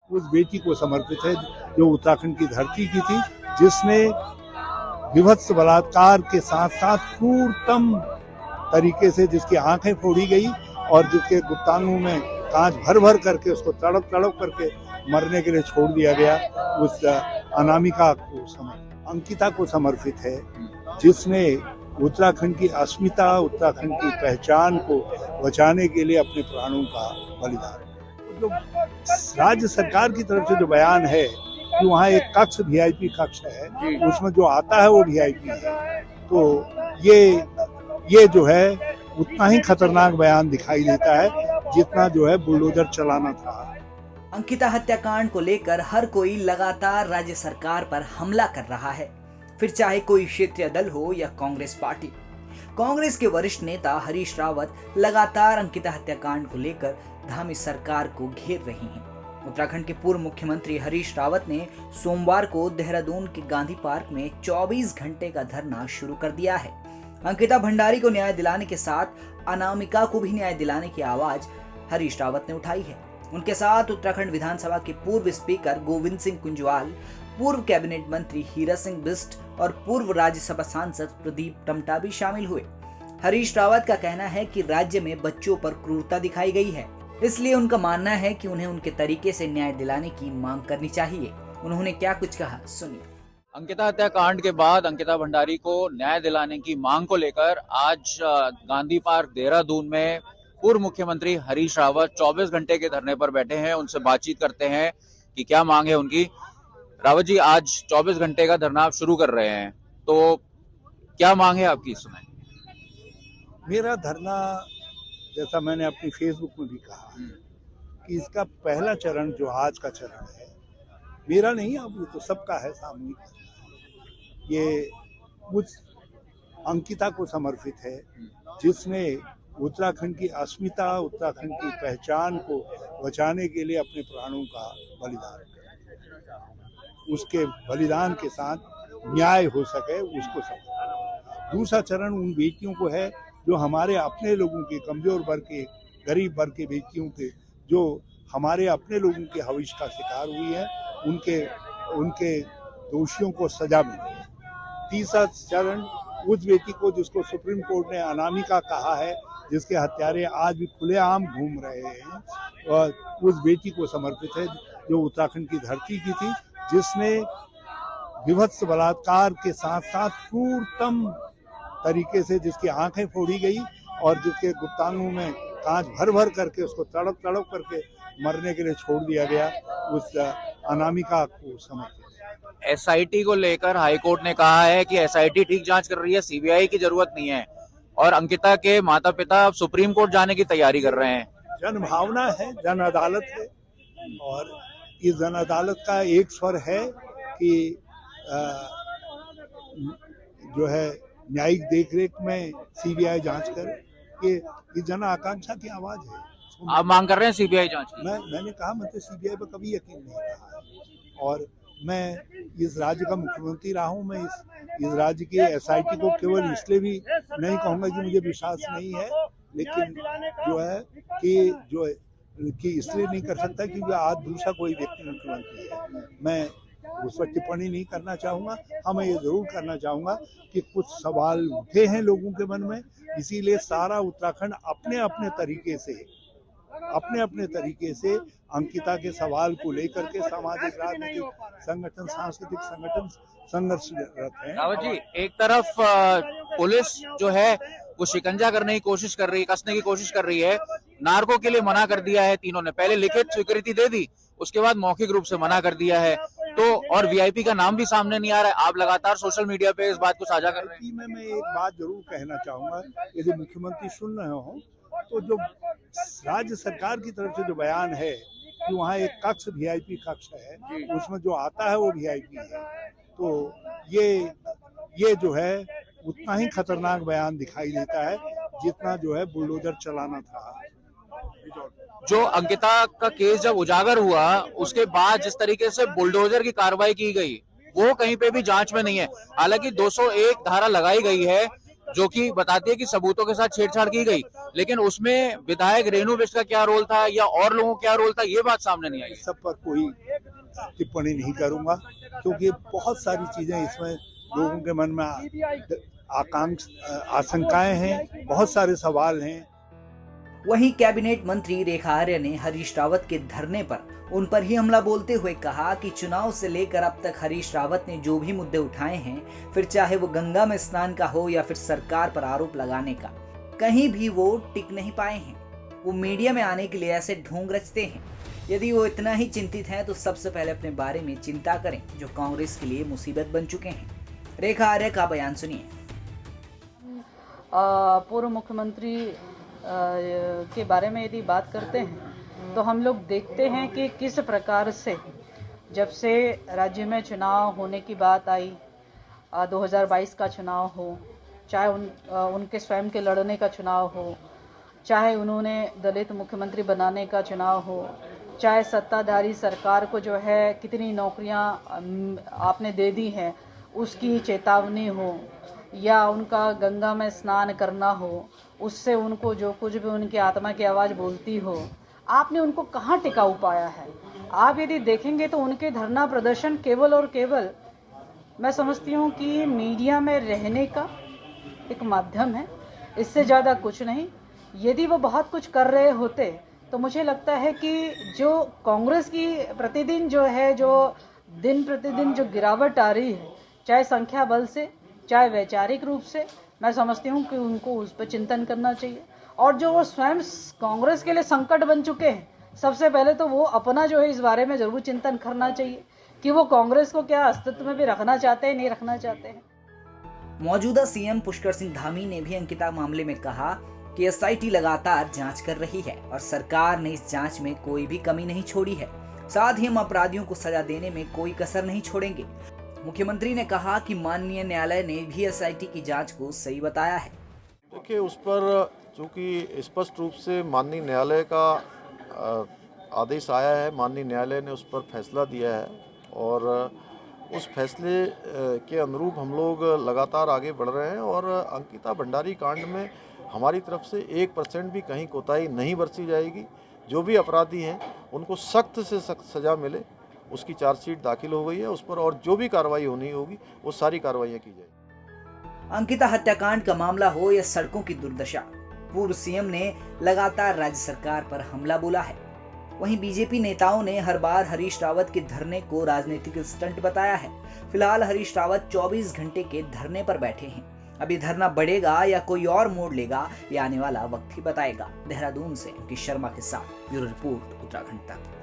उस बेटी को समर्पित है जो उत्तराखंड की धरती की थी, जिसने विभत्स बलात्कार के साथ साथ क्रूरतम तरीके से जिसकी आंखें फोड़ी गई और जिसके गुप्तांगों में कांच भर भर करके उसको तड़प तड़प करके मरने के लिए छोड़ दिया गया, उस अनामिका को अंकिता को समर्पित है, जिसने उत्तराखंड की अस्मिता, उत्तराखंड की पहचान को बचाने के लिए अपने प्राणों का बलिदान। जो राज्य सरकार की तरफ से जो बयान है कि वहाँ एक कक्ष वीआईपी कक्ष है, उसमें जो आता है वो वीआईपी है, तो ये जो है उतना ही खतरनाक बयान दिखाई देता है जितना जो है बुलडोजर चलाना था। अंकिता हत्याकांड को लेकर हर कोई लगातार राज्य सरकार पर हमला कर रहा है, फिर चाहे कोई क्षेत्रीय दल हो या कांग्रेस पार्टी। कांग्रेस के वरिष्ठ नेता हरीश रावत लगातार अंकिता हत्याकांड को लेकर धामी सरकार को घेर रही हैं। उत्तराखंड के पूर्व मुख्यमंत्री हरीश रावत ने सोमवार को देहरादून के गांधी पार्क में 24 घंटे का धरना शुरू कर दिया है। अंकिता भंडारी को न्याय दिलाने के साथ अनामिका को भी न्याय दिलाने की आवाज हरीश रावत ने उठाई है। उनके साथ उत्तराखंड विधानसभा के पूर्व स्पीकर गोविंद सिंह कुंजवाल, पूर्व कैबिनेट मंत्री हीरा सिंह बिष्ट और पूर्व राज्यसभा सांसद प्रदीप टमटा भी शामिल हुए। हरीश रावत का कहना है कि राज्य में बच्चों पर क्रूरता दिखाई गई है, इसलिए उनका मानना है कि उन्हें उनके तरीके से न्याय दिलाने की मांग करनी चाहिए। उन्होंने क्या कुछ कहा, सुनिए। अंकिता हत्याकांड के बाद अंकिता भंडारी को न्याय दिलाने की मांग को लेकर आज गांधी पार्क देहरादून में पूर्व मुख्यमंत्री हरीश रावत 24 घंटे के धरने पर बैठे हैं। उनसे बातचीत करते हैं कि क्या मांग है उनकी। रावत जी, आज 24 घंटे का धरना आप शुरू कर रहे हैं, तो क्या मांग है आपकी इस समय? मेरा धरना, जैसा मैंने अपनी फेसबुक में भी कहा कि इसका पहला चरण जो आज का चरण है, मेरा नहीं, अब ये तो सबका है, सामूहिक। ये उस अंकिता को समर्पित है जिसने उत्तराखंड की अस्मिता, उत्तराखंड की पहचान को बचाने के लिए अपने प्राणों का बलिदान किया। उसके बलिदान के साथ न्याय हो सके, उसको समझे। दूसरा चरण उन बेटियों को है जो हमारे अपने लोगों के, कमजोर वर्ग के, गरीब वर्ग के बेटियों के, जो हमारे अपने लोगों के हविश का शिकार हुई है, उनके दोषियों को सजा मिले। तीसरा चरण उस बेटी को जिसको सुप्रीम कोर्ट ने अनामिका कहा है, जिसके हत्यारे आज भी खुलेआम घूम रहे हैं, और उस बेटी को समर्पित है जो उत्तराखंड की धरती की थी, जिसने विभत्स बलात्कार के साथ साथ क्रूरतम तरीके से जिसकी आंखें फोड़ी गई और जिसके गुप्तांगों में कांच भर भर करके उसको तड़प तड़प करके मरने के लिए छोड़ दिया गया, उस अनामिका को समर्पित। एसआईटी को लेकर हाईकोर्ट ने कहा है कि एसआईटी ठीक जांच कर रही है, सीबीआई की जरूरत नहीं है, और अंकिता के माता पिता अब सुप्रीम कोर्ट जाने की तैयारी कर रहे हैं। जन भावना है, जन अदालत है, और इस जन अदालत का एक स्वर है कि जो है न्यायिक देखरेख में सीबीआई जांच करे। ये जन आकांक्षा की आवाज है। आप मांग कर रहे हैं सीबीआई जांच की? मैंने कहा, मुझे सीबीआई पर कभी यकीन नहीं रहा है, और मैं इस राज्य का मुख्यमंत्री रहा हूँ। मैं इस राज्य की एसआईटी को केवल इसलिए भी नहीं कहूँगा कि मुझे विश्वास नहीं है, लेकिन जो है कि इसलिए नहीं कर सकता क्योंकि आज दूसरा कोई व्यक्ति मुख्यमंत्री है। मैं उस पर टिप्पणी नहीं करना चाहूँगा। हाँ, मैं ये जरूर करना चाहूँगा कि कुछ सवाल उठे हैं लोगों के मन में, इसीलिए सारा उत्तराखंड अपने अपने तरीके से अंकिता के सवाल को लेकर के सामाजिक, राजनीतिक संगठन, सांस्कृतिक संगठन संघर्षरत हैं। रावत जी, एक तरफ पुलिस जो है वो शिकंजा करने की कोशिश कर रही है, कसने की कोशिश कर रही है। नार्को के लिए मना कर दिया है तीनों ने, पहले लिखित स्वीकृति दे दी, उसके बाद मौखिक रूप से मना कर दिया है, तो और वीआईपी का नाम भी सामने नहीं आ रहा है। आप लगातार सोशल मीडिया पे इस बात को साझा कर रहे हैं। मैं एक बात जरूर कहना चाहूंगा, यदि मुख्यमंत्री सुन रहे हो तो जो राज्य सरकार की तरफ से जो बयान है कि वहाँ एक कक्ष वीआईपी कक्ष है, उसमें जो आता है वो वीआईपी है, तो ये जो है उतना ही खतरनाक बयान दिखाई देता है जितना जो है बुलडोजर चलाना था। जो अंकिता का केस जब उजागर हुआ उसके बाद जिस तरीके से बुलडोजर की कार्रवाई की गई वो कहीं पे भी जांच में नहीं है। हालांकि 201 धारा लगाई गई है, जो कि बताती है कि सबूतों के साथ छेड़छाड़ की गई, लेकिन उसमें विधायक रेणु बिष्ट का क्या रोल था या और लोगों का क्या रोल था, ये बात सामने नहीं आई। इस सब पर कोई टिप्पणी नहीं करूंगा, क्योंकि बहुत सारी चीजें इसमें लोगों के मन में आशंकाएं हैं, बहुत सारे सवाल हैं। वहीं कैबिनेट मंत्री रेखा आर्य ने हरीश रावत के धरने पर उन पर ही हमला बोलते हुए कहा कि चुनाव से लेकर अब तक हरीश रावत ने जो भी मुद्दे उठाए हैं, फिर चाहे वो गंगा में स्नान का हो या फिर सरकार पर आरोप लगाने का, कहीं भी वो टिक नहीं पाए हैं। वो मीडिया में आने के लिए ऐसे ढोंग रचते हैं। यदि वो इतना ही चिंतित हैं तो सबसे पहले अपने बारे में चिंता करें, जो कांग्रेस के लिए मुसीबत बन चुके हैं। रेखा आर्य का बयान सुनिए। पूर्व मुख्यमंत्री के बारे में यदि बात करते हैं तो हम लोग देखते हैं कि किस प्रकार से जब से राज्य में चुनाव होने की बात आई, 2022 का चुनाव हो, चाहे उनके स्वयं के लड़ने का चुनाव हो, चाहे उन्होंने दलित मुख्यमंत्री बनाने का चुनाव हो, चाहे सत्ताधारी सरकार को जो है कितनी नौकरियां आपने दे दी हैं उसकी चेतावनी हो, या उनका गंगा में स्नान करना हो, उससे उनको जो कुछ भी उनकी आत्मा की आवाज़ बोलती हो, आपने उनको कहाँ टिकाऊ पाया है। आप यदि देखेंगे तो उनके धरना प्रदर्शन केवल और केवल मैं समझती हूँ कि मीडिया में रहने का एक माध्यम है, इससे ज़्यादा कुछ नहीं। यदि वो बहुत कुछ कर रहे होते तो मुझे लगता है कि जो कांग्रेस की प्रतिदिन जो है, जो दिन प्रतिदिन जो गिरावट आ रही है, चाहे संख्या बल से चाहे वैचारिक रूप से, मैं समझती हूँ कि उनको उस पर चिंतन करना चाहिए। और जो वो स्वयं कांग्रेस के लिए संकट बन चुके हैं, सबसे पहले तो वो अपना जो है इस बारे में जरूर चिंतन करना चाहिए कि वो कांग्रेस को क्या अस्तित्व में भी रखना चाहते हैं, नहीं रखना चाहते हैं। मौजूदा सीएम पुष्कर सिंह धामी ने भी अंकिता मामले में कहा कि एसआईटी लगातार जांच कर रही है और सरकार ने इस जांच में कोई भी कमी नहीं छोड़ी है। साथ ही हम अपराधियों को सजा देने में कोई कसर नहीं छोड़ेंगे। मुख्यमंत्री ने कहा कि माननीय न्यायालय ने भी एसआईटी की जांच को सही बताया है। देखिए, उस पर चूँकि स्पष्ट रूप से माननीय न्यायालय का आदेश आया है, माननीय न्यायालय ने उस पर फैसला दिया है और उस फैसले के अनुरूप हम लोग लगातार आगे बढ़ रहे हैं और अंकिता भंडारी कांड में हमारी तरफ से 1% भी कहीं कोताही नहीं बरती जाएगी। जो भी अपराधी हैं उनको सख्त से सख्त सज़ा मिले, उसकी चार्जशीट दाखिल हो गई है उस पर, और जो भी कार्रवाई होनी होगी वो सारी कार्रवाइयाँ की जाएगी। अंकिता हत्याकांड का मामला हो या सड़कों की दुर्दशा, पूर्व सीएम ने लगातार राज्य सरकार पर हमला बोला है। वहीं बीजेपी नेताओं ने हर बार हरीश रावत के धरने को राजनीतिक स्टंट बताया है। फिलहाल हरीश रावत 24 घंटे के धरने पर बैठे हैं। अब ये धरना बढ़ेगा या कोई और मोड़ लेगा, ये आने वाला वक्त ही बताएगा। देहरादून से अंकित शर्मा के साथ ब्यूरो रिपोर्ट, उत्तराखंड तक।